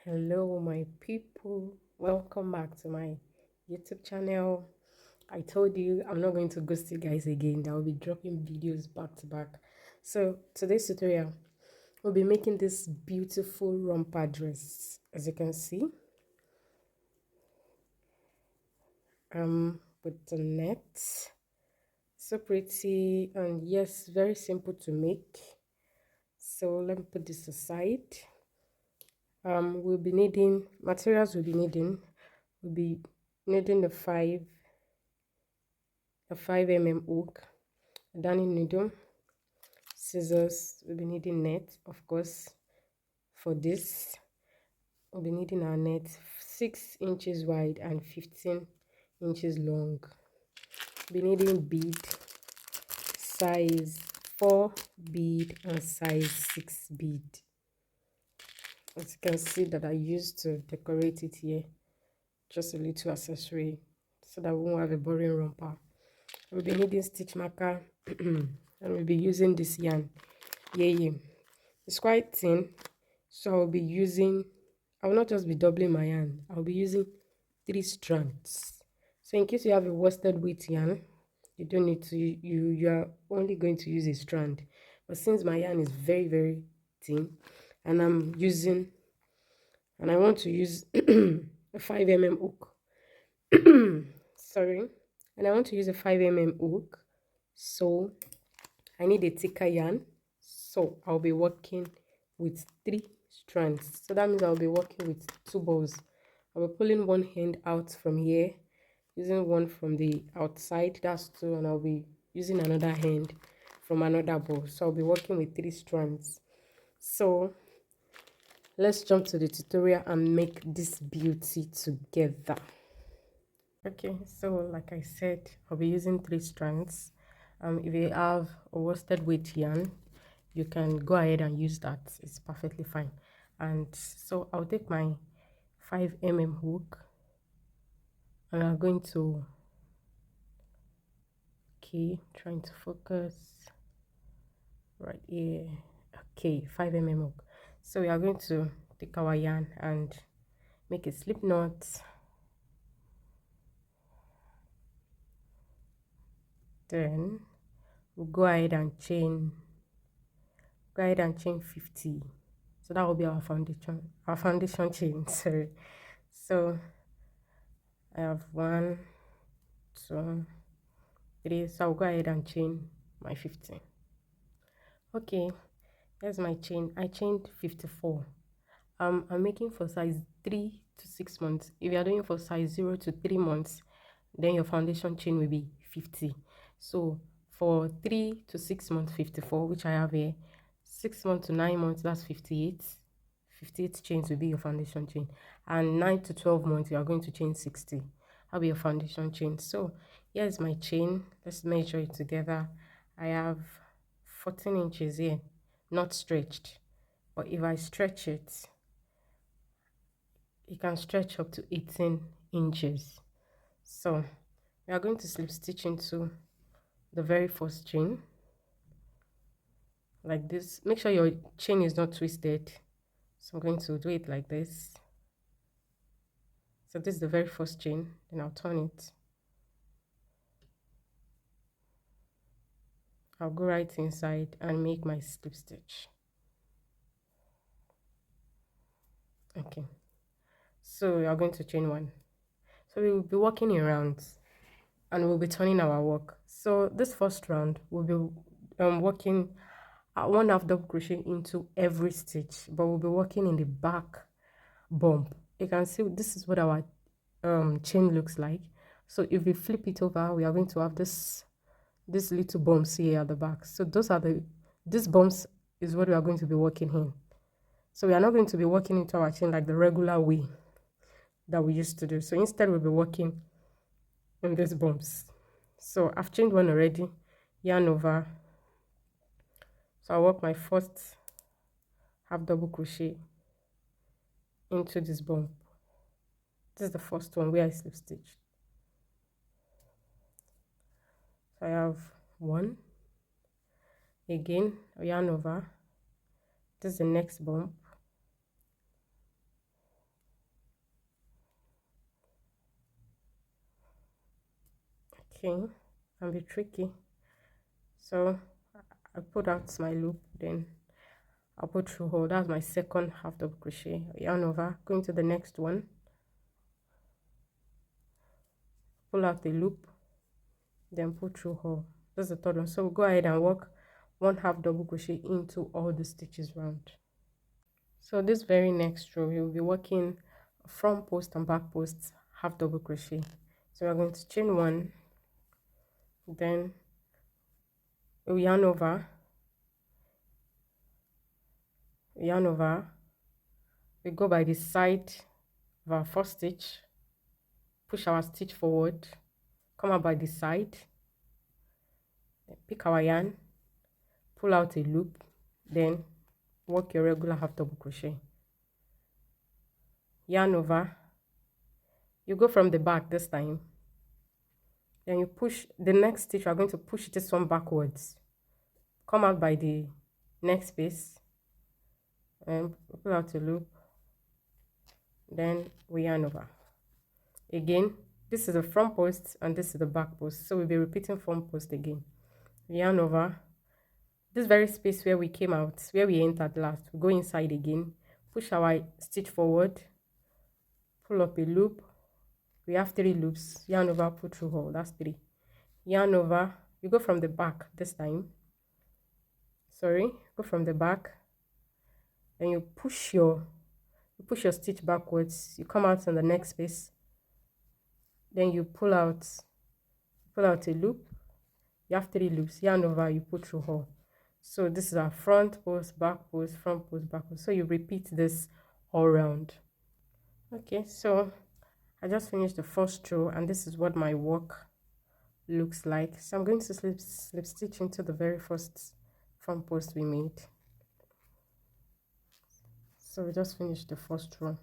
Hello my people, welcome back to my YouTube channel. I told you I'm not going to ghost you guys again. I will be dropping videos back to back. So today's tutorial, we'll be making this beautiful romper dress, as you can see, with the net. So pretty, and yes, very simple to make. So let me put this aside. We'll be needing materials. We'll be needing the 5 mm hook, a darning needle, scissors. We'll be needing net, of course. For this, we'll be needing our net 6 inches wide and 15 inches long. We'll be needing bead, size 4 bead and size 6 bead. As you can see that I used to decorate it here, just a little accessory so that we won't have a boring romper. We'll be needing stitch marker and we'll be using this yarn, Yeye. It's quite thin, so I will not just be doubling my yarn, I'll be using 3 strands. So in case you have a worsted weight yarn, you don't need to, you are only going to use a strand. But since my yarn is very thin and I want to use a 5 mm hook, sorry, and I want to use a 5 mm hook, so I need a thicker yarn. So I'll be working with 3 strands. So that means I'll be working with 2 balls. I'll be pulling one end out from here, using one from the outside, that's 2, and I'll be using another end from another ball. So I'll be working with 3 strands. So let's jump to the tutorial and make this beauty together. Okay, so like I said, I'll be using 3 strands. If you have a worsted weight yarn, you can go ahead and use that. It's perfectly fine. And so I'll take my 5 mm hook and I'm going to, trying to focus right here. Okay, 5 mm hook. So we are going to take our yarn and make a slip knot. Then we'll go ahead and chain 50. So that will be our foundation chain. Sorry. So I have 1, 2, 3. So I'll go ahead and chain my 50. Okay, here's my chain. I chained 54. I'm making for size 3 to 6 months. If you are doing for size 0 to 3 months, then your foundation chain will be 50. So for 3 to 6 months, 54, which I have here. 6 months to 9 months, that's 58. 58 chains will be your foundation chain, and 9 to 12 months you are going to chain 60. That'll be your foundation chain. So here's my chain. Let's measure it together. I have 14 inches here, not stretched, but if I stretch it, it can stretch up to 18 inches. So we are going to slip stitch into the very first chain like this. Make sure your chain is not twisted. So I'm going to do it like this. So this is the very first chain, then I'll turn it. I'll go right inside and make my slip stitch. Okay, so we are going to chain 1. So we will be working in rounds and we'll be turning our work. So this first round we'll be working 1/2 double crochet into every stitch, but we'll be working in the back bump. You can see this is what our chain looks like. So if we flip it over, we are going to have this little bumps here at the back. So these bumps is what we are going to be working in. So we are not going to be working into our chain like the regular way that we used to do. So instead we'll be working in these bumps. So I've chained 1 already, yarn over. So I'll work my first 1/2 double crochet into this bump. This is the first one where I slip stitched. So I have 1, again yarn over. This is the next bump, Okay, can be tricky. So I put out my loop, then I'll put through hole. That's my second half double crochet. Yarn over, going to the next one, pull out the loop, then put through hole. That's the third one. So we'll go ahead and work one half double crochet into all the stitches round. So this very next row we will be working front post and back post half double crochet. So we're going to chain one, then we'll yarn over, we go by the side of our first stitch, push our stitch forward, come out by the side, pick our yarn, pull out a loop, then work your regular half double crochet, yarn over, you go from the back this time, then you push the next stitch. We are going to push this one backwards, come out by the next space and pull out a loop, then we yarn over again. This is the front post and this is the back post, so we'll be repeating front post again. Yarn over this very space where we came out, where we entered last, we go inside again, push our stitch forward, pull up a loop. We have 3 loops, yarn over, put through hole. That's 3. Yarn over, you go from the back this time, go from the back, then you push your stitch backwards, you come out in the next space, then you pull out a loop. You have 3 loops, yarn over, you put through hole. So this is our front post, back post, front post, back post. So you repeat this all round. Okay, so I just finished the first row and this is what my work looks like. So I'm going to slip stitch into the very first front post we made. So we just finished the first row.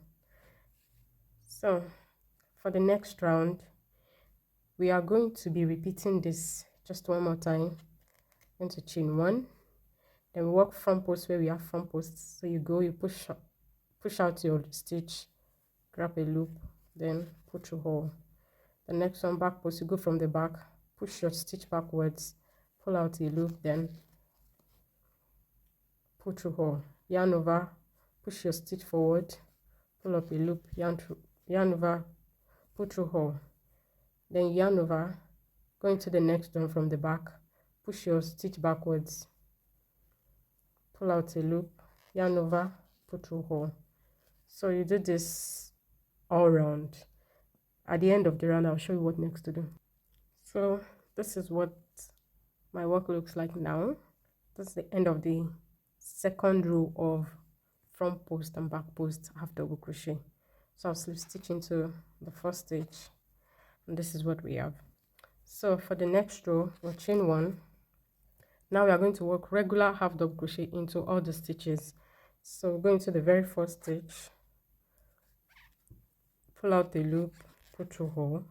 So for the next round we are going to be repeating this just one more time. I'm going to chain 1, then we work front post where we have front posts. So you go, you push out your stitch, grab a loop, then put through hole. The next one, back post, you go from the back, push your stitch backwards, pull out a loop, then put through hole. Yarn over, push your stitch forward, pull up a loop, yarn over, put through hole. Then yarn over, go into the next one from the back, push your stitch backwards, pull out a loop, yarn over, put through hole. So you do this all round. At the end of the round I'll show you what next to do. So this is what my work looks like now. This is the end of the second row of front post and back post half double crochet. So I'll slip stitch into the first stitch and this is what we have. So for the next row we'll chain 1. Now we are going to work regular half double crochet into all the stitches. So go into the very first stitch, pull out the loop, put through hole,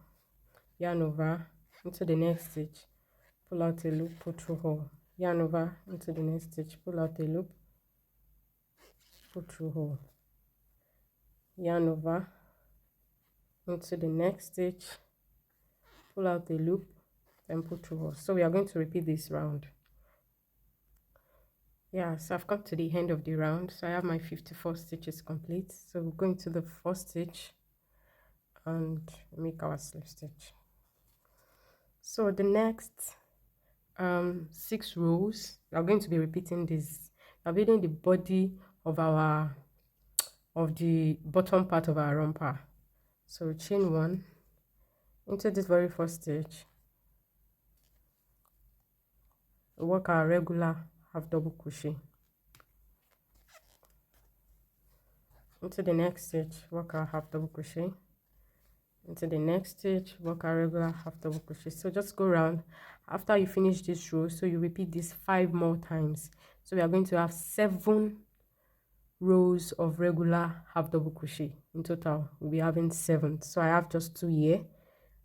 yarn over into the next stitch, pull out a loop, put through hole, yarn over into the next stitch, pull out a loop, put through hole, yarn over into the next stitch, pull out a loop, then put through hole. So we are going to repeat this round. Yeah, so I've come to the end of the round, so I have my 54 stitches complete. So we're going to the first stitch and make our slip stitch. So the next 6 rows we are going to be repeating this. We are building the body of the bottom part of our romper. So chain 1 into this very first stitch, work our regular half double crochet, into the next stitch, work our half double crochet, into the next stitch, work our regular half double crochet. So just go around after you finish this row. So you repeat this 5 more times. So we are going to have 7 rows of regular half double crochet. In total we'll be having 7. So I have just 2 here.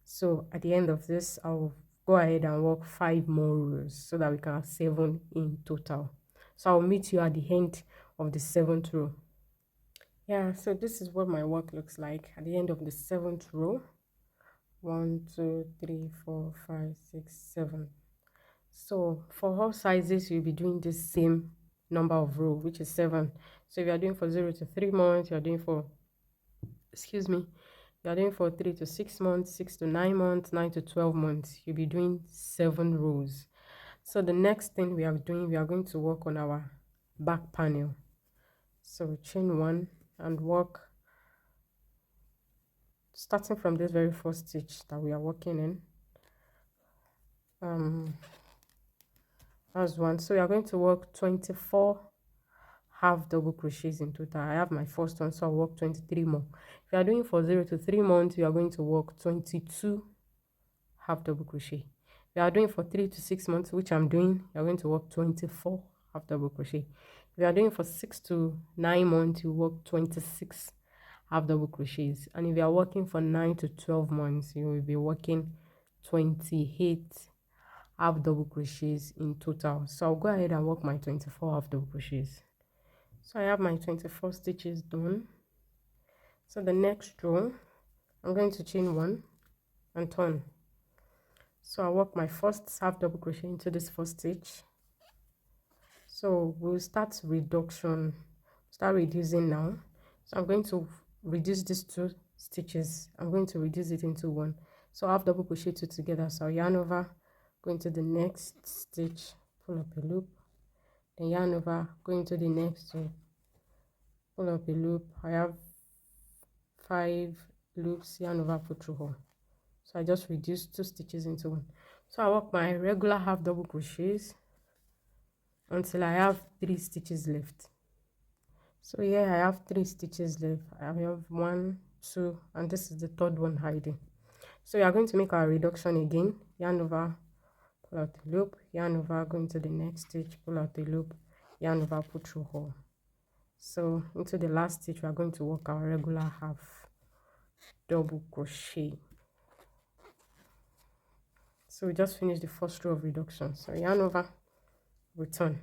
So at the end of this I'll go ahead and work 5 more rows so that we can have 7 in total. So I'll meet you at the end of the 7th row. Yeah, so this is what my work looks like at the end of the 7th row. 1 2 3 4 5 6 7. So for all sizes you'll be doing the same number of row, which is 7. So if you are doing for 0 to 3 months, you are doing for, excuse me, you are doing for 3 to 6 months, 6 to 9 months, 9 to 12 months, you'll be doing 7 rows. So the next thing we are doing, we are going to work on our back panel. So chain 1 and work starting from this very first stitch that we are working in. That's 1. So we are going to work 24 half double crochets in total. I have my first one, so I'll work 23 more. If you are doing for 0 to 3 months, you are going to work 22 half double crochet. If you are doing for 3 to 6 months, which I'm doing, you're going to work 24 half double crochet. If you are doing for 6 to 9 months, you work 26 half double crochets. And if you are working for 9 to 12 months, you will be working 28 half double crochets in total. So I'll go ahead and work my 24 half double crochets. So I have my 24 stitches done. So the next row, I'm going to chain 1 and turn. So I work my first half double crochet into this first stitch. So we'll start reduction, start reducing now. So I'm going to reduce these 2 stitches. I'm going to reduce it into 1. So half double crochet 2 together. So I'll yarn over, go into the next stitch, pull up a loop, then yarn over, go into the next one, pull up a loop. I have 5 loops, yarn over, put through hole. So I just reduced 2 stitches into 1. So I work my regular half double crochets until I have 3 stitches left. So here I have 3 stitches left. I have 1 2 and this is the 3rd one hiding. So we are going to make our reduction again. Yarn over, pull out the loop, yarn over, go into the next stitch, pull out the loop, yarn over, put through hole. So into the last stitch we are going to work our regular half double crochet. So we just finished the first row of reduction. So yarn over, return,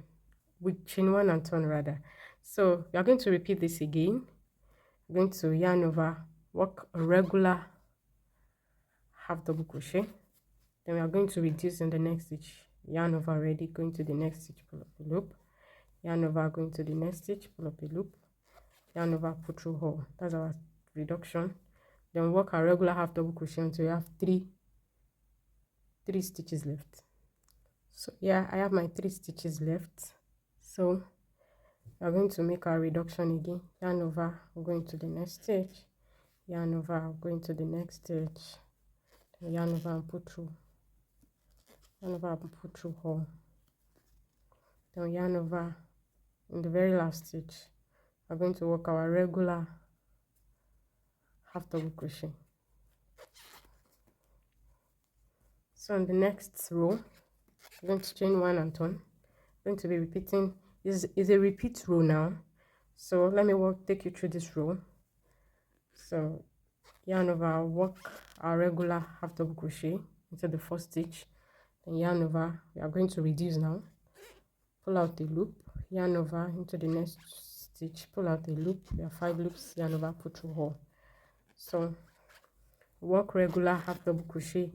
with chain 1 and turn rather. So we are going to repeat this again. We're going to yarn over, work a regular half double crochet, then we are going to reduce in the next stitch, yarn over already, going to the next stitch, pull up a loop, yarn over, going to the next stitch, pull up a loop, yarn over, put through hole. That's our reduction. Then work a regular half double crochet until you have 3 stitches left. So yeah, I have my 3 stitches left. So we are going to make our reduction again. Yarn over, going to the next stitch, yarn over, going to the next stitch, then yarn over and put through, yarn over and put through hole, then yarn over in the very last stitch. We're going to work our regular half double crochet. So in the next row, we're going to chain 1 and turn. I'm going to be repeating. Is a repeat row now. So let me take you through this row. So yarn over, work our regular half double crochet into the first stitch, then yarn over. We are going to reduce now, pull out the loop, yarn over into the next stitch, pull out the loop. We have 5 loops, yarn over, put through hole. So work regular half double crochet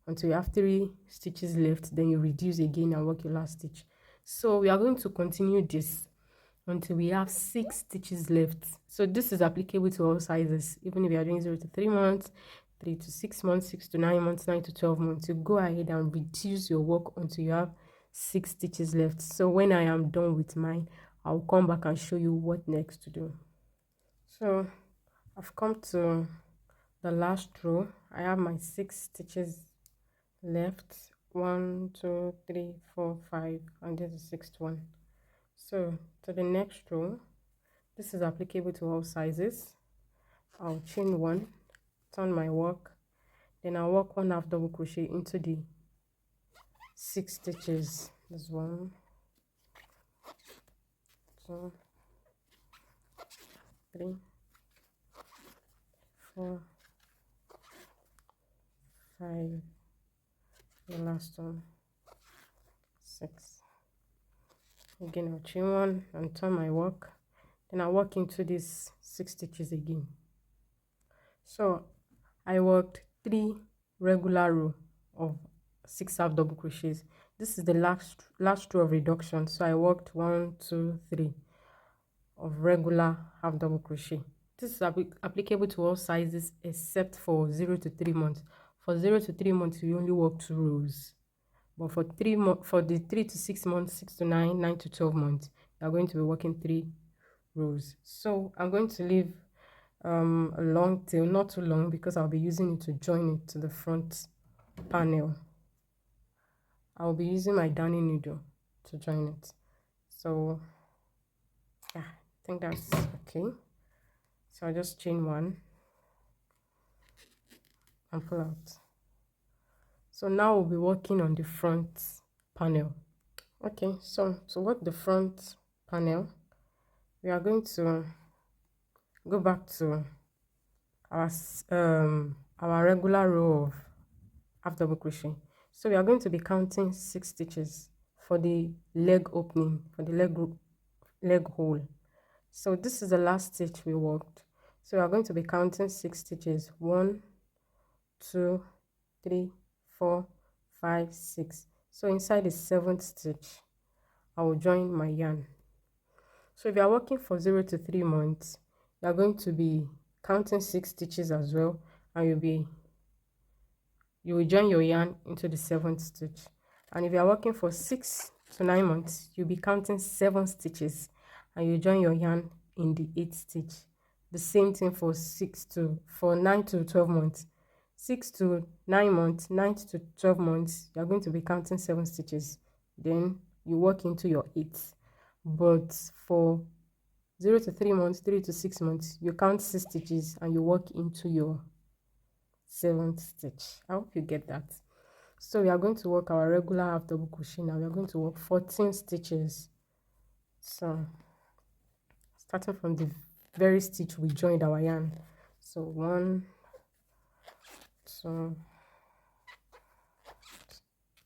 until you have 3 stitches left, then you reduce again and work your last stitch. So we are going to continue this until we have 6 stitches left. So this is applicable to all sizes, even if you are doing 0 to 3 months, 3 to 6 months, 6 to 9 months, 9 to 12 months. You go ahead and reduce your work until you have 6 stitches left. So when I am done with mine, I'll come back and show you what next to do. So I've come to the last row. I have my 6 stitches left, 1 2 3 4 5, and this is the 6th one. So to the next row, this is applicable to all sizes. I'll chain 1, turn my work, then I'll work 1 half double crochet into the 6 stitches. There's 1 2 3 4 5, the last one, 6. Again I'll chain 1 and turn my work, then I'll work into these 6 stitches again. So I worked 3 regular row of 6 half double crochets. This is the last row of reduction, so I worked 1 2 3 of regular half double crochet. This is applicable to all sizes except for 0 to 3 months. For 0 to 3 months we only work 2 rows, but for the 3 to 6 months, 6 to 9, 9 to 12 months, you are going to be working 3 rows. So I'm going to leave a long tail, not too long, because I'll be using it to join it to the front panel. I'll be using my darning needle to join it. So yeah, I think that's okay. So I just chain 1 and pull out. So now we'll be working on the front panel. Okay, so to work the front panel, we are going to go back to our regular row of half double crochet. So we are going to be counting 6 stitches for the leg opening, for the leg hole. So this is the last stitch we worked. So we are going to be counting 6 stitches. 1 2 3 4 5 6. So inside the 7th stitch I will join my yarn. So if you are working for 0 to 3 months, you are going to be counting 6 stitches as well, and you will join your yarn into the 7th stitch. And if you are working for 6 to 9 months, you'll be counting 7 stitches and you join your yarn in the 8th stitch. The same thing for 9 to 12 months. 6 to 9 months, 9 to 12 months, you're going to be counting 7 stitches. Then you work into your 8th. But for 0 to 3 months, 3 to 6 months, you count 6 stitches and you work into your 7th stitch. I hope you get that. So we are going to work our regular half double crochet now. We are going to work 14 stitches. So starting from the very stitch we joined our yarn. So 1 2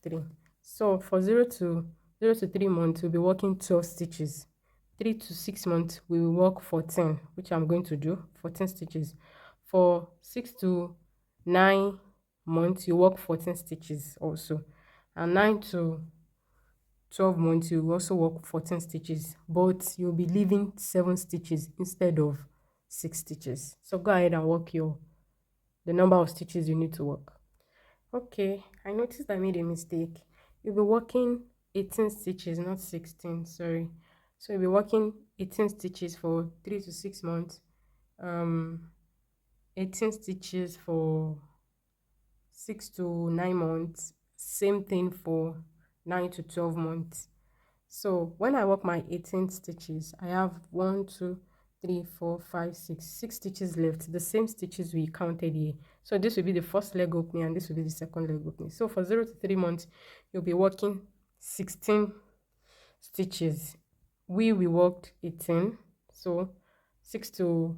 3. So for 0 to 3 months we'll be working 12 stitches. 3 to 6 months we will work 14, which I'm going to do 14 stitches. For 6 to 9 months you work 14 stitches also, and 9 to 12 months you also work 14 stitches, but you'll be leaving 7 stitches instead of 6 stitches. So go ahead and work the number of stitches you need to work. Okay, I noticed I made a mistake. You'll be working 18 stitches, not 16, sorry. So you'll be working 18 stitches for 3 to 6 months, 18 stitches for 6 to 9 months, same thing for 9 to 12 months. So when I work my 18 stitches, I have 1 2 3 4 5 6 stitches left, the same stitches we counted here. So this will be the first leg opening and this will be the second leg opening. So for 0 to 3 months you'll be working 16 stitches. We worked 18. So 6 to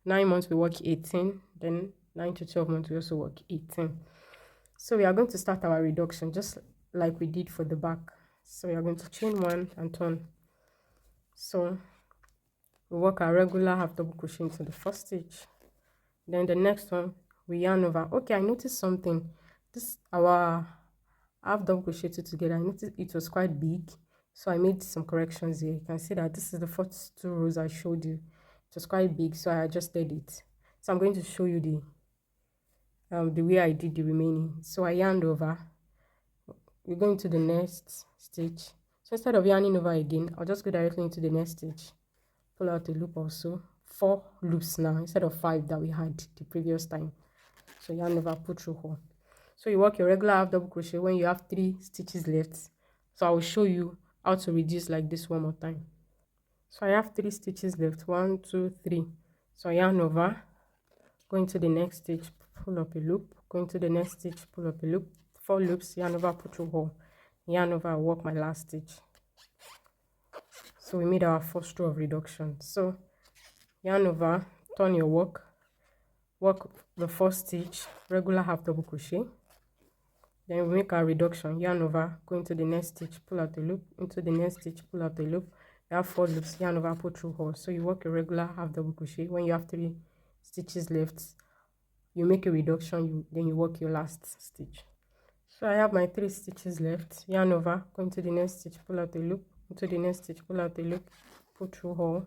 9 months we work 18, then 9 to 12 months we also work 18. So we are going to start our reduction just like we did for the back. So we are going to chain 1 and turn. So we work our regular half double crochet into the first stitch, then the next one we yarn over. Okay, I noticed something. This our half double crochet together, I noticed it was quite big, so I made some corrections here. You can see that this is the first 2 rows I showed you. It was quite big, so I adjusted it. So I'm going to show you the way I did the remaining. So I yarned over. We're going to the next stitch. So instead of yarning over again, I'll just go directly into the next stitch, pull out a loop also. 4 loops now instead of 5 that we had the previous time. So yarn over, put through hole. So you work your regular half double crochet when you have 3 stitches left. So I will show you how to reduce like this one more time. So I have 3 stitches left, 1 2 3. So yarn over, go into the next stitch, pull up a loop, go into the next stitch, pull up a loop. 4 loops, yarn over, put through hole, yarn over, work my last stitch. So we made our first row of reduction. So yarn over, turn your work the first stitch, regular half double crochet, then we make our reduction, yarn over, go into the next stitch, pull out the loop, into the next stitch, pull out the loop. You have 4 loops, yarn over, put through hole. So you work a regular half double crochet when you have 3 stitches left. you make a reduction, then you work your last stitch. So I have my 3 stitches left. Yarn over, go into the next stitch, pull out the loop, into the next stitch, pull out the loop, pull through hole,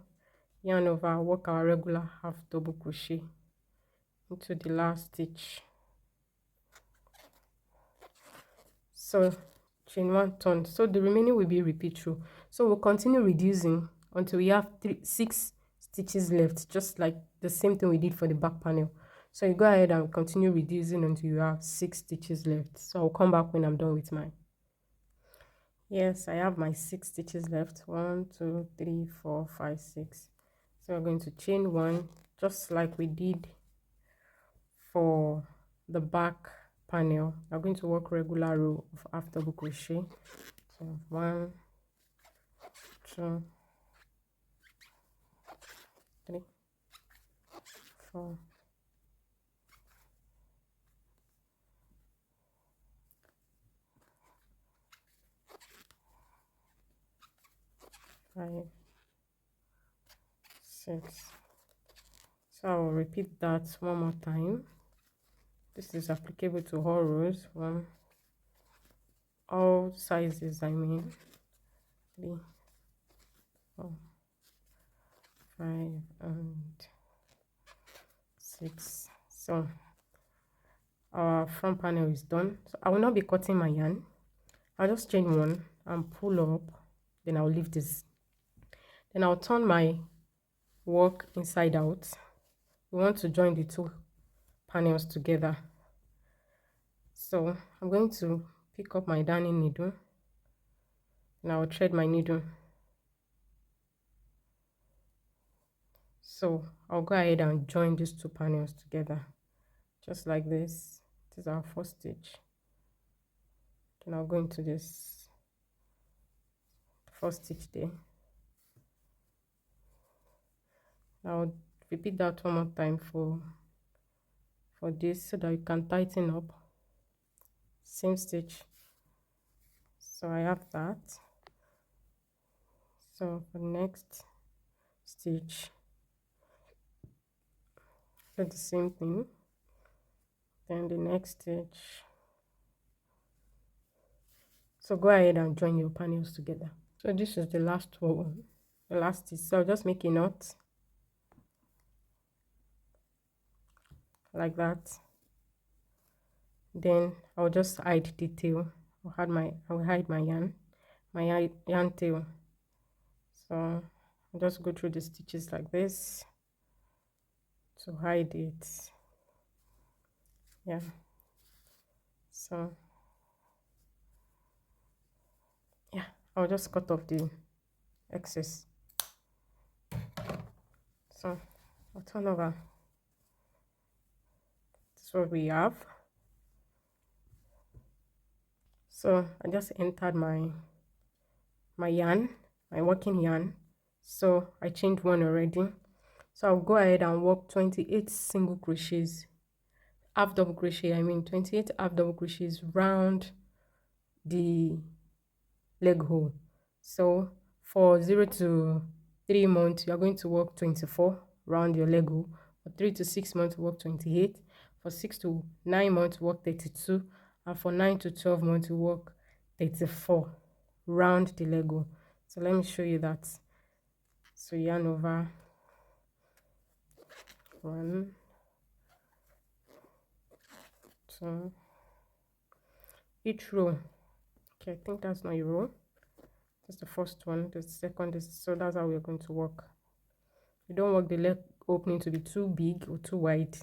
yarn over, work our regular half double crochet into the last stitch. So chain 1, turn. So the remaining will be repeat through. So we'll continue reducing until we have 6 stitches left, just like the same thing we did for the back panel. So you go ahead and continue reducing until you have 6 stitches left. So I'll come back when I'm done with mine. Yes, I have my 6 stitches left. 1 2 3 4 5 6. So we're going to chain 1, just like we did for the back panel. I'm going to work regular row of half double crochet. So 1 2 3 4 5 6. So I will repeat that one more time. This is applicable to all rows, all sizes, I mean. 3 4 5 and 6. So our front panel is done. So I will not be cutting my yarn. I'll just chain 1 and pull up, then I'll leave this. Then I'll turn my work inside out. We want to join the 2 panels together. So I'm going to pick up my darning needle and I'll thread my needle. So I'll go ahead and join these 2 panels together, just like this. This is our first stitch. Then I'll go into this first stitch there. I'll repeat that one more time for this, so that you can tighten up. Same stitch. So I have that. So for the next stitch, do the same thing. Then the next stitch. So go ahead and join your panels together. So this is the last one, the last stitch. So I'll just make a knot like that. Then I'll just hide the tail. I'll hide my yarn tail. So I'll just go through the stitches like this to hide it. Yeah. So yeah, I'll just cut off the excess. So I'll turn over. That's what we have. So I just entered my yarn, my working yarn. So I chained 1 already. So I'll go ahead and work 28 single crochets, half double crochet, 28 half double crochets round the leg hole. So for 0 to 3 months, you are going to work 24 round your leg hole. For 3 to 6 months, work 28. For 6 to 9 months, work 32. And for 9 to 12 months, work 34 round the leg hole. So let me show you that. So yarn over 1 2 each row. Okay, I think that's not a row. That's the first one. The second is, so that's how we're going to work. You don't want the leg opening to be too big or too wide.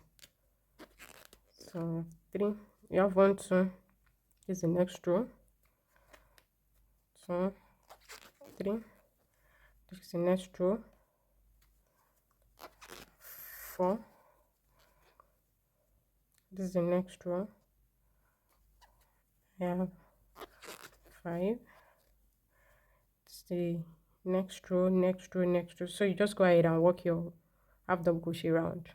So 3, you have 1 2 is the next row. 2 3, this is the next row. 4, this is the next row. I have 5, it's the next row, next row, next row. So you just go ahead and work your half double crochet round.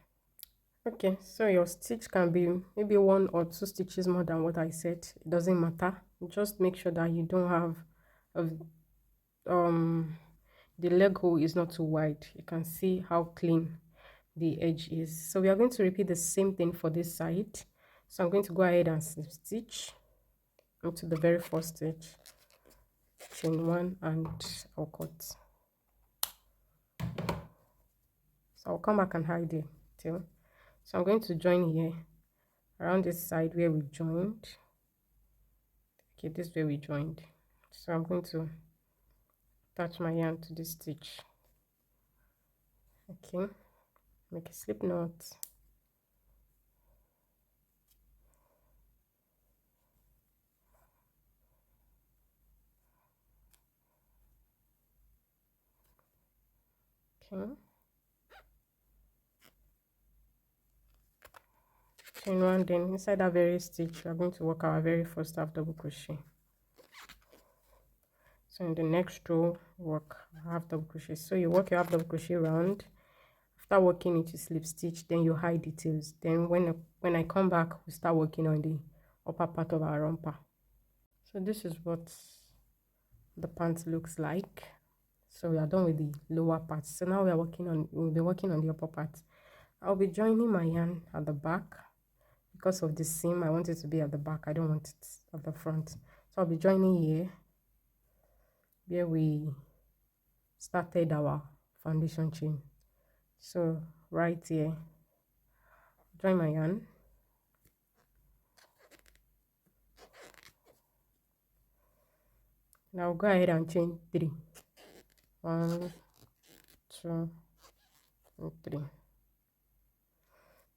Okay, so your stitch can be maybe 1 or 2 stitches more than what I said. It doesn't matter. Just make sure that you don't have the leg hole is not too wide. You can see how clean the edge is. So we are going to repeat the same thing for this side. So I'm going to go ahead and slip stitch into the very first stitch, chain 1, and I'll cut. So I'll come back and hide the tail. So I'm going to join here around this side where we joined. Okay, this is where we joined. So I'm going to attach my yarn to this stitch. Okay, make a slip knot. Okay, chain 1, then inside that very stitch we are going to work our very first half double crochet. So in the next row, work half double crochet. So you work your half double crochet round. After working it, you slip stitch, then you hide details. Then when I come back, we start working on the upper part of our romper. So this is what the pants looks like. So we are done with the lower part. So now we'll be working on the upper part. I'll be joining my yarn at the back. Because of the seam, I want it to be at the back. I don't want it at the front. So I'll be joining here where we started our foundation chain. So right here, join my yarn. Now go ahead and chain 3. 1, 2, and 3.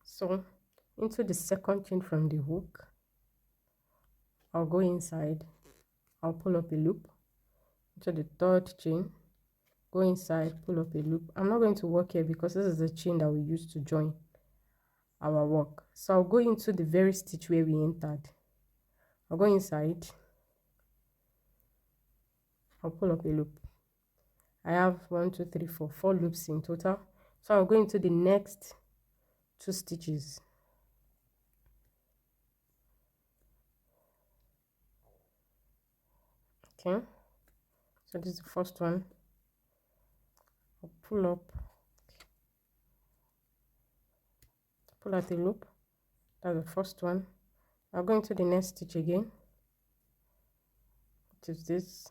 So into the second chain from the hook, I'll go inside, I'll pull up a loop. Into the third chain, go inside, pull up a loop. I'm not going to work here because this is the chain that we use to join our work. So I'll go into the very stitch where we entered. I'll go inside, I'll pull up a loop. I have 1, 2, 3, 4, 4 loops in total. So I'll go into the next 2 stitches. Okay, so this is the first one. I'll pull up, pull out the loop. That's the first one. I'll go into the next stitch again, which is this.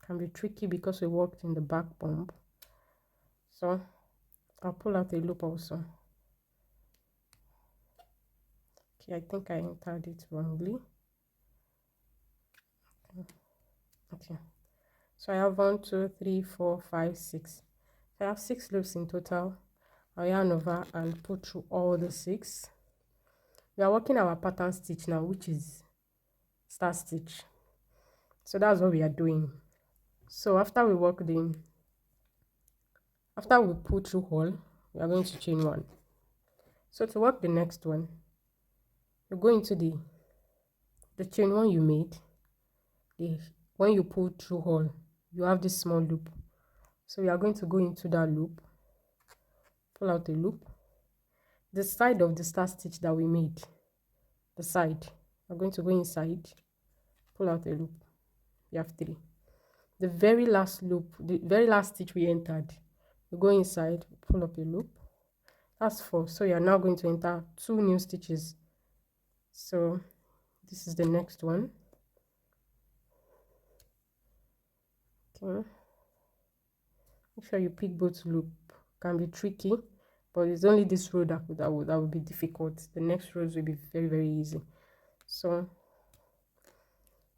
Can be tricky because we worked in the back bump. So I'll pull out a loop also. Okay, I think I entered it wrongly. Okay, so I have 1, 2, 3, 4, 5, 6. So I have 6 loops in total. I'll yarn over and put through all the 6. We are working our pattern stitch now, which is start stitch. So that's what we are doing. So after we put through all, we are going to chain 1. So to work the next one, you go into the chain 1 you made. When you pull through all, you have this small loop. So we are going to go into that loop, pull out the loop. The side of the start stitch that we made, the side, we're going to go inside, pull out a loop. We have 3. The very last loop, the very last stitch we entered, we go inside, pull up a loop. That's 4. So you are now going to enter 2 new stitches. So this is the next one. Okay, make sure you pick both loop. Can be tricky, but it's only this row that would be difficult. The next rows will be very, very easy. So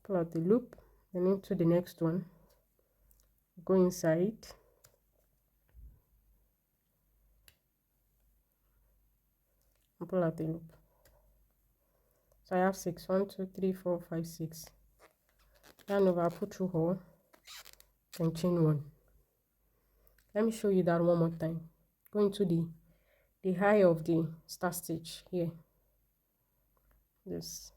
pull out the loop, then into the next one, go inside, and pull out the loop. So I have 6. 1, 2, 3, 4, 5, 6. Yarn over, put through hole, then chain 1. Let me show you that one more time. Go into the high of the start stitch here. This.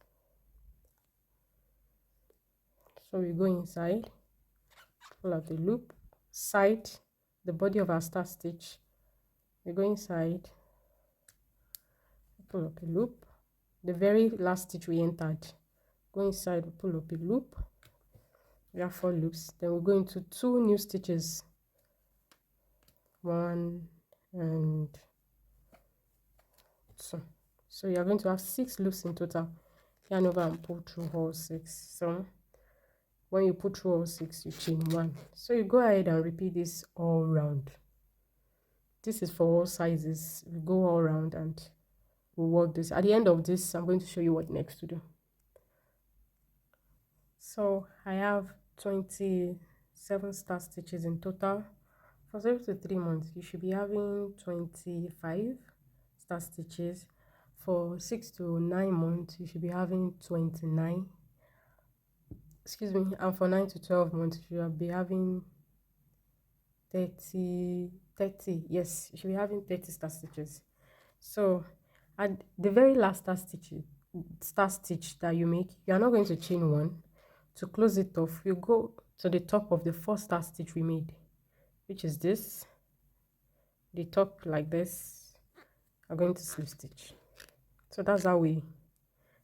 So we go inside, pull out the loop, side, the body of our start stitch. We go inside, pull up a loop. The very last stitch we entered, go inside, pull up a loop. We have 4 loops. Then we go into 2 new stitches, 1 and 2. So you're going to have 6 loops in total. Yarn over and pull through all 6. So when you pull through all 6, you chain 1. So you go ahead and repeat this all round. This is for all sizes. We go all round and we'll work this. At the end of this, I'm going to show you what next to do. So I have 27 start stitches in total. For 0 to 3 months, you should be having 25 start stitches. For 6 to 9 months, you should be having 29. Excuse me. And for 9 to 12 months, you should be having 30. Yes, you should be having 30 start stitches. So at the very last start stitch that you make, you are not going to chain 1. To close it off, you go to the top of the first start stitch we made, which is this, the top like this. I'm going to slip stitch. So that's how we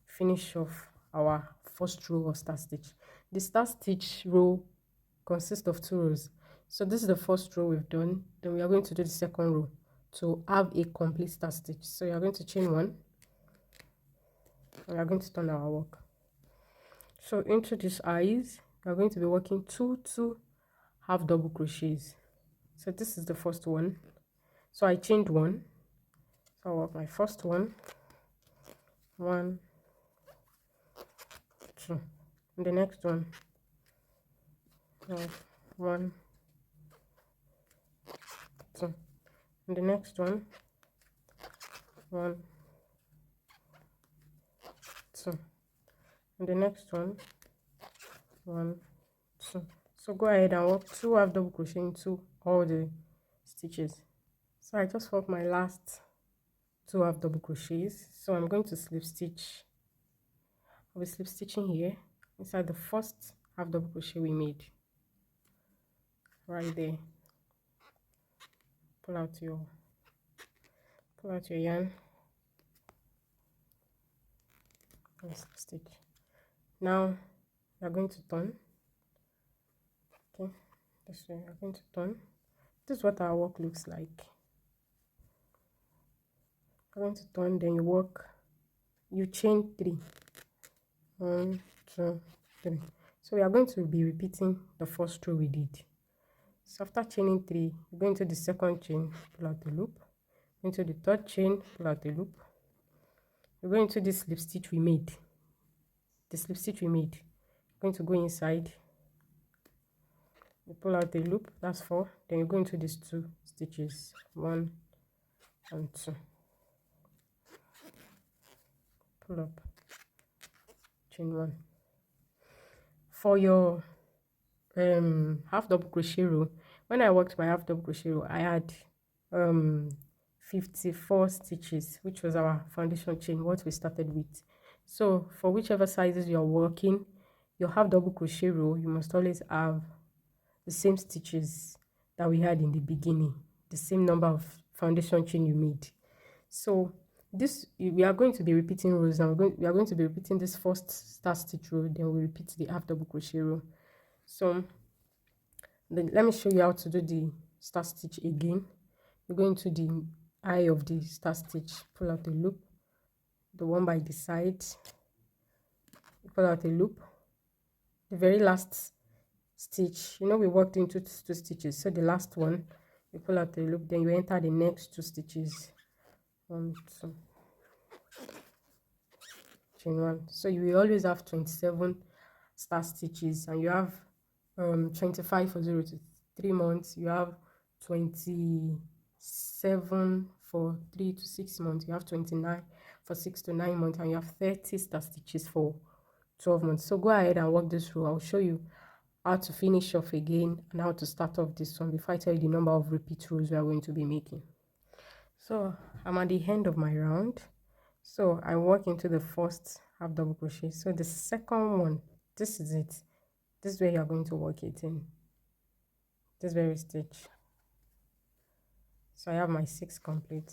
finish off our first row of start stitch. The start stitch row consists of 2 rows. So this is the first row we've done. Then we are going to do the second row to have a complete start stitch. So you are going to chain 1. We are going to turn our work. So into these eyes, we are going to be working 2 half double crochets. So this is the first one. So I chained 1. So I'll work my first one, 1, 2. And the next one, 1, 2. And the next one, 1, 2. And the next one, 1, 2. So go ahead and work 2 half double crochet into all the stitches. So I just worked my last 2 half double crochets. So I'm going to slip stitch. I'll be slip stitching here inside the first half double crochet we made, right there. Pull out your yarn and slip stitch. Now you're going to turn. Okay, this way you're going to turn. This is what our work looks like. You're going to turn, then you work, you chain 3. 1, 2, 3. So we are going to be repeating the first row we did. So after chaining 3, you go into the second chain, pull out the loop, into the third chain, pull out the loop. You're going to this slip stitch we made. The slip stitch we made. You're going to go inside. You pull out the loop, that's 4. Then you go into these 2 stitches, 1 and 2. Pull up, chain 1. For your half double crochet row, when I worked my half double crochet row, I had 54 stitches, which was our foundation chain, what we started with. So for whichever sizes you're working, your half double crochet row, you must always have the same stitches that we had in the beginning, the same number of foundation chain you made. So this, we are going to be repeating rows, and we are going to be repeating this first start stitch row, then we repeat the half double crochet row. So then let me show you how to do the start stitch again. You go into the eye of the start stitch, pull out the loop, the one by the side, pull out a loop. The very last stitch, you know, we worked into 2 stitches, so the last one, you pull out the loop, then you enter the next 2 stitches, 1, 2, chain 1. So you will always have 27 start stitches, and you have 25 for 0 to 3 months. You have 27 for 3 to 6 months. You have 29 for 6 to 9 months, and you have 30 start stitches for 12 months. So go ahead and work this row. I'll show you how to finish off again and how to start off this one before I tell you the number of repeat rows we are going to be making. So I'm at the end of my round. So I work into the first half double crochet. So the second one, this is it. This is where you are going to work it in this very stitch. So I have my 6 complete.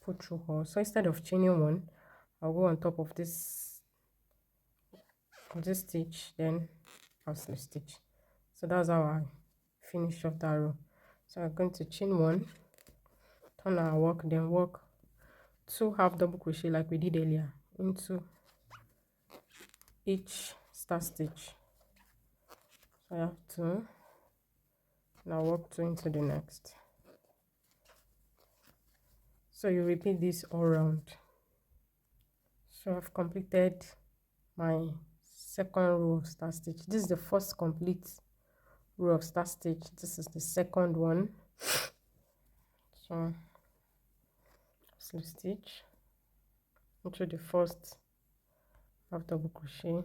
Put through all. So instead of chaining 1, I'll go on top of this stitch, then I'll slip stitch. So that's how I finish off that row. So I'm going to chain 1, turn our work, then work 2 half double crochet like we did earlier into each start stitch. So I have 2, now work 2 into the next. So you repeat this all round. So I've completed my second row of start stitch. This is the first complete row of start stitch. This is the second one. So slip stitch into the first half double crochet,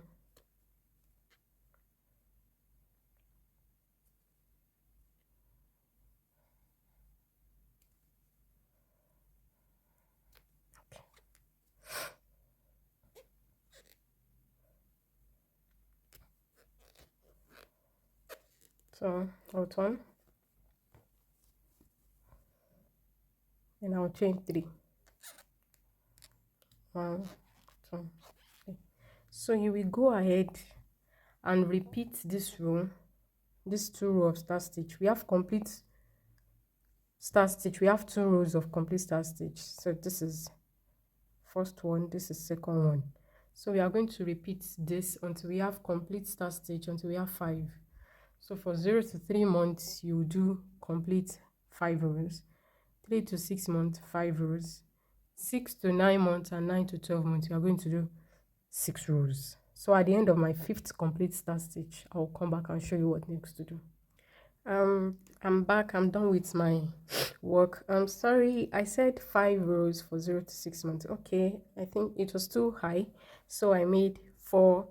so I'll turn and I'll chain 3. 1, 2, 3. So you will go ahead and repeat this row, this 2 rows of start stitch. We have complete start stitch, we have 2 rows of complete start stitch. So this is first one, this is second one. So we are going to repeat this until we have complete start stitch, until we have 5. So for 0 to 3 months you do complete 5 rows, 3 to 6 months 5 rows, 6 to 9 months, and 9 to 12 months you are going to do 6 rows. So at the end of my 5th complete start stitch, I will come back and show you what next to do. I'm back. I'm done with my work. I'm sorry, I said 5 rows for 0 to 6 months. Okay, I think it was too high, so I made 4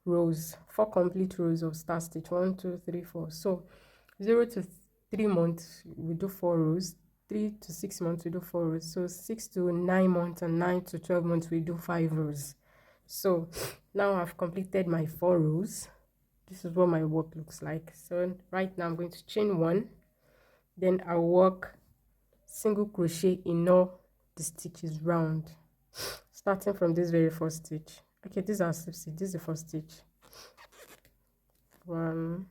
rows, 4 complete rows of start stitch. 1, 2, 3, 4. So 0 to 3 months we do 4 rows, 3 to 6 months we do 4 rows, so 6 to 9 months and 9 to 12 months we do 5 rows. So now I've completed my 4 rows. This is what my work looks like. So right now I'm going to chain 1, then I'll work single crochet in all the stitches round, starting from this very first stitch. Okay, these are slip stitch. This is the first stitch. 1,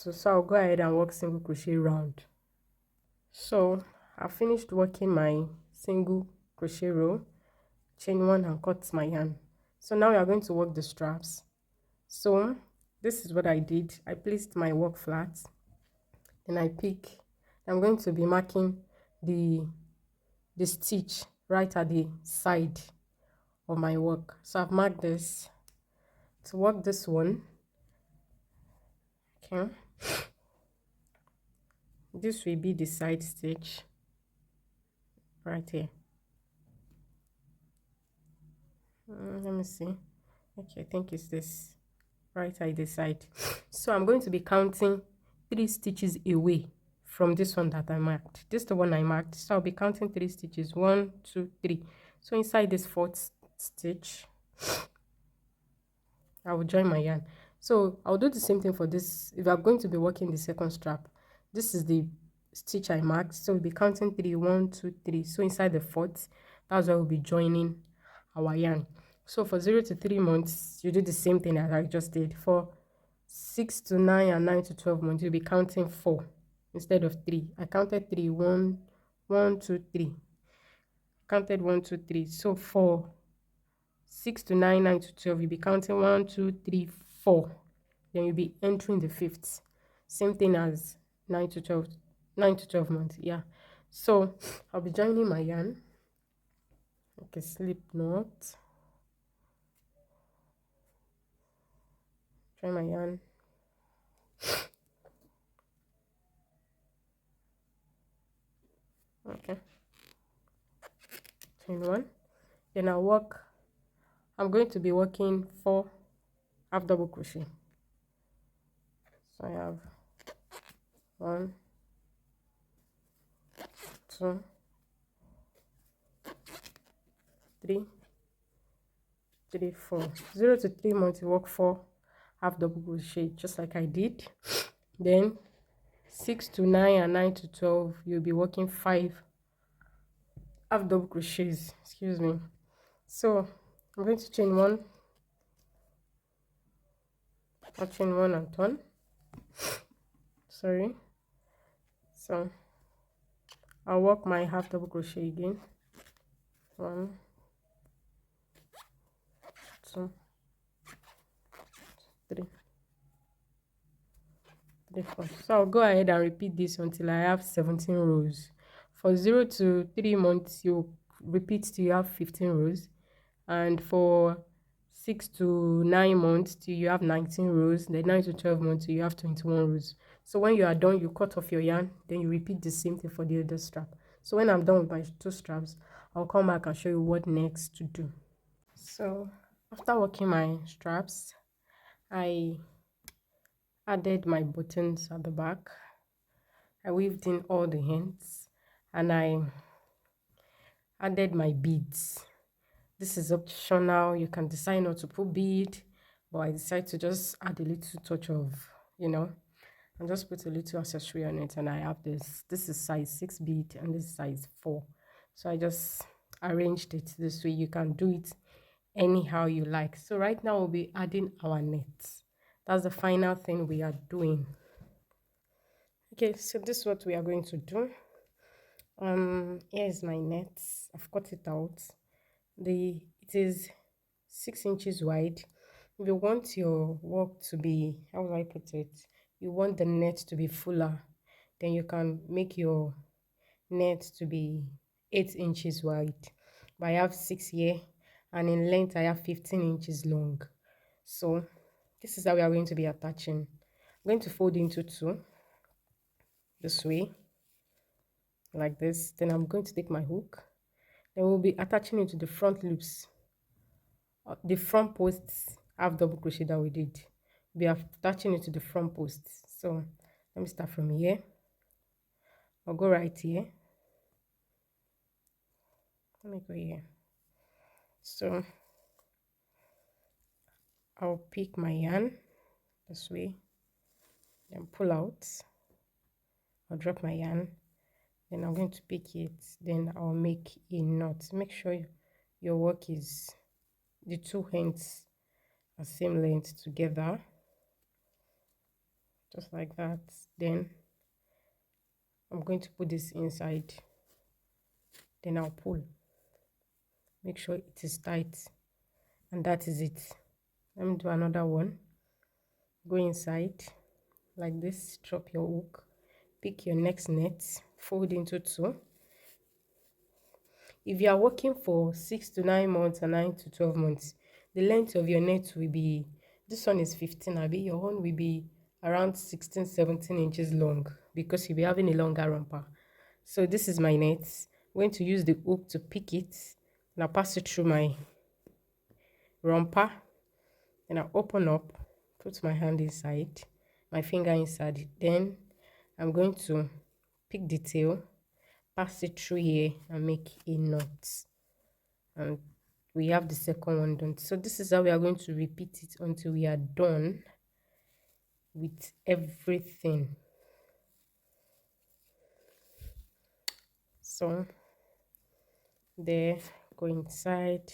2. So I'll go ahead and work single crochet round. So I finished working my single crochet row, chain 1 and cut my yarn. So now we are going to work the straps. So this is what I did. I placed my work flat, and I pick. I'm going to be marking the stitch right at the side of my work. So I've marked this to work this one. Okay, this will be the side stitch right here. Let me see. Okay, I think it's this right at the side. So I'm going to be counting 3 stitches away from this one that I marked. This is the one I marked, so I'll be counting 3 stitches. 1, 2, 3. So inside this 4th stitch I will join my yarn. So I'll do the same thing for this. If I'm going to be working the second strap, this is the stitch I marked, so we'll be counting 3. 1, 2, 3. So inside the 4th, that's where we'll be joining our yarn. So for 0 to 3 months you do the same thing as I just did. For 6 to 9 and 9 to 12 months you'll be counting 4 instead of 3. I counted 3. 1, 1, 2, 3. Counted 1, 2, 3. So for 6 to 9, 9 to 12 you'll be counting 1, 2, 3, 4. Then you'll be entering the 5th. Same thing as 9 to 12, 9 to 12 months. Yeah. So I'll be joining my yarn. Okay, slip knot. Join my yarn. Okay. Chain 1. Then I'll work. I'm going to be working 4 half double crochet. So I have 1, 2, 3, 3, 4. 0 to 3 months you work 4 half double crochet just like I did. Then 6 to 9 and 9 to 12 you'll be working 5 half double crochets. Excuse me. So I'm going to chain 1. I'll chain 1 and turn. Sorry. So I'll work my half double crochet again. 1, 2, 3, 3, 4. So I'll go ahead and repeat this until I have 17 rows. For 0 to 3 months, you repeat till you have 15 rows, and for 6 to 9 months till you have 19 rows, then 9 to 12 months till you have 21 rows. So when you are done, you cut off your yarn, then you repeat the same thing for the other strap. So when I'm done with my 2 straps, I'll come back and show you what next to do. So after working my straps, I added my buttons at the back. I weaved in all the ends, and I added my beads. This is optional. You can decide not to put bead, but I decided to just add a little touch of, and just put a little accessory on it. And I have this. This is size 6 bead, and this is size 4. So I just arranged it this way. You can do it anyhow you like. So right now we'll be adding our nets. That's the final thing we are doing. Okay, so this is what we are going to do. Here is my net. I've cut it out. It is 6 inches wide. If you want your work to be, how will I put it, you want the net to be fuller, then you can make your net to be 8 inches wide. But I have 6 here, and in length I have 15 inches long. So this is how we are going to be attaching. I'm going to fold into 2 this way, like this. Then I'm going to take my hook. Then we'll be attaching it to the front loops. The front posts have double crochet that we did. We are attaching it to the front posts. So let me start from here. I'll go right here. Let me go here. So I'll pick my yarn this way, then pull out. I'll drop my yarn, then I'm going to pick it, then I'll make a knot. Make sure your work is, the 2 ends are same length together, just like that. Then I'm going to put this inside, then I'll pull. Make sure it is tight, and that is it. Let me do another one. Go inside like this, drop your hook, pick your next net, fold into 2. If you are working for 6 to 9 months and 9 to 12 months, the length of your net will be, this one is 15, Abi, your own will be around 16, 17 inches long, because you'll be having a longer romper. So this is my net. I'm going to use the hook to pick it, and I'll pass it through my romper, and I'll open up, put my hand inside, my finger inside. Then I'm going to pick the tail, pass it through here, and make a knot. And we have the second one done. So this is how we are going to repeat it until we are done with everything. So there, go inside,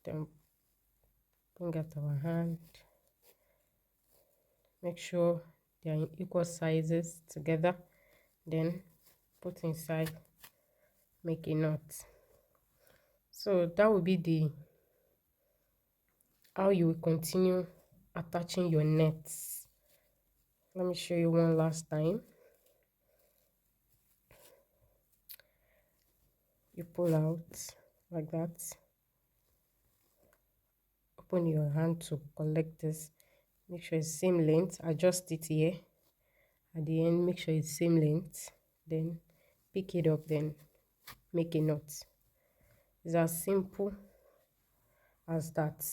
then bring out our hand, make sure they are in equal sizes together, then put inside, make a knot. So that will be the how you will continue attaching your nets. Let me show you one last time. You pull out like that, open your hand to collect this, make sure it's same length, adjust it here at the end, make sure it's same length, then pick it up, then make a knot. It's as simple as that.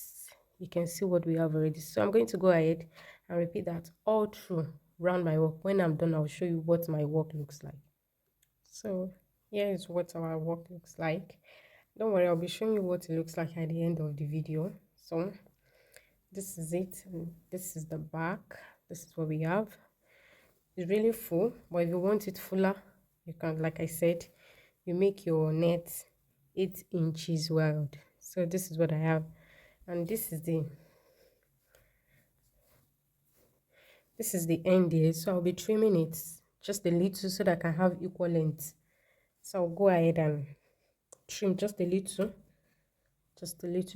You can see what we have already. So I'm going to go ahead and repeat that all through round my work. When I'm done, I'll show you what my work looks like. So here is what our work looks like. Don't worry, I'll be showing you what it looks like at the end of the video. So this is it, and this is the back. This is what we have. It's really full, but if you want it fuller, you can, like I said, you make your net 8 inches wide. So this is what I have, and this is the end here. So I'll be trimming it just a little so that I can have equal length. So I'll go ahead and trim just a little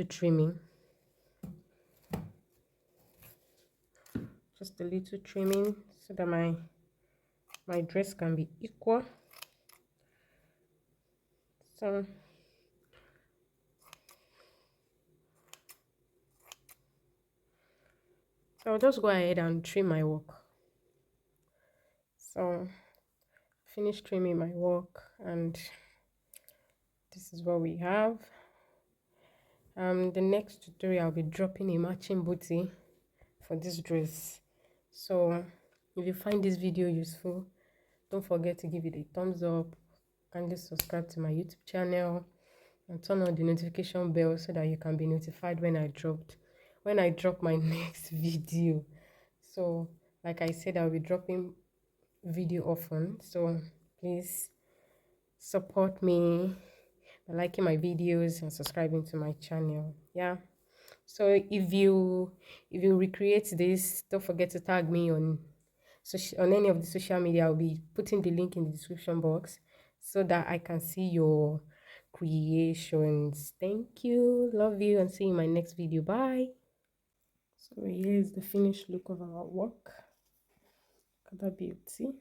trimming, just a little trimming, so that my dress can be equal. So I'll just go ahead and trim my work. So finish trimming my work, and this is what we have. The next tutorial I'll be dropping a matching booty for this dress. So if you find this video useful, don't forget to give it a thumbs up. Kindly subscribe to my YouTube channel and turn on the notification bell so that you can be notified when I drop my next video. So like I said, I'll be dropping video often, so please support me by liking my videos and subscribing to my channel. Yeah, so if you recreate this, don't forget to tag me on any of the social media. I'll be putting the link in the description box so that I can see your creations. Thank you, love you, and see you in my next video. Bye. So here's the finished look of our work. Look at that beauty.